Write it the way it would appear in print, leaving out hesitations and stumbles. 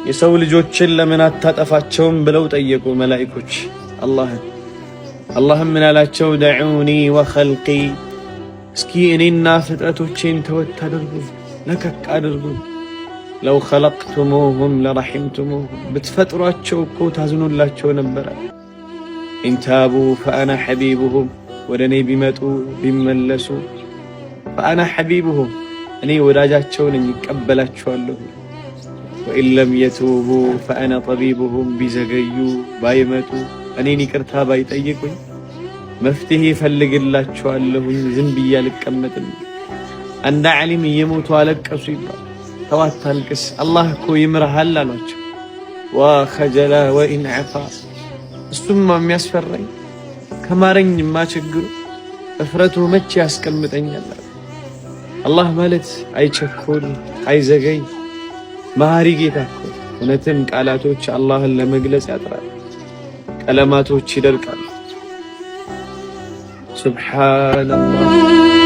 የሰው ልጆችን ለምን አታጠፋቸውም ብለው ጠየቁ መላእክቶች አላህም ምን አላቸው? ደዑኒ ወኸልቂ እስኪ እኔና ፍጥረቶቼን ተወት አድርጉ፣ ለቀቅ አድርጉ። ለው ኸለቅቱሙሁም ለረሒምቱሙሁም ብትፈጥሯቸው እኮ ታዝኑላቸው ነበረ። ኢንታቡ ፈአና ሐቢቡሁም ወደ እኔ ቢመጡ ቢመለሱ፣ ፈአና ሐቢቡሁም እኔ ወዳጃቸው ነኝ ይቀበላቸዋለሁ። ወኢን ለም የቱቡ ፈአና ጠቢቡሁም ቢዘገዩ ባይመጡ እኔን ይቅርታ ባይጠይቁኝ መፍትሄ እፈልግላቸዋለሁኝ። ዝም ብዬ አልቀመጥም። አንድ ዓሊም እየሞቱ አለቀሱ ይባል። ተው አታልቅስ አላህ እኮ ይምርሃል አሏቸው። ወኸጀለ ወኢን ዐፋ እሱማ የሚያስፈራኝ ከማረኝማ ችግሩ እፍረቱ መቼ ያስቀምጠኛል። አላህ ማለት አይቸኮል አይዘገይ መሃሪ ጌታ እኮ። እውነትም ቃላቶች አላህን ለመግለጽ ያጥራል፣ ቀለማቶች ይደርቃሉ። ሱብሓነላህ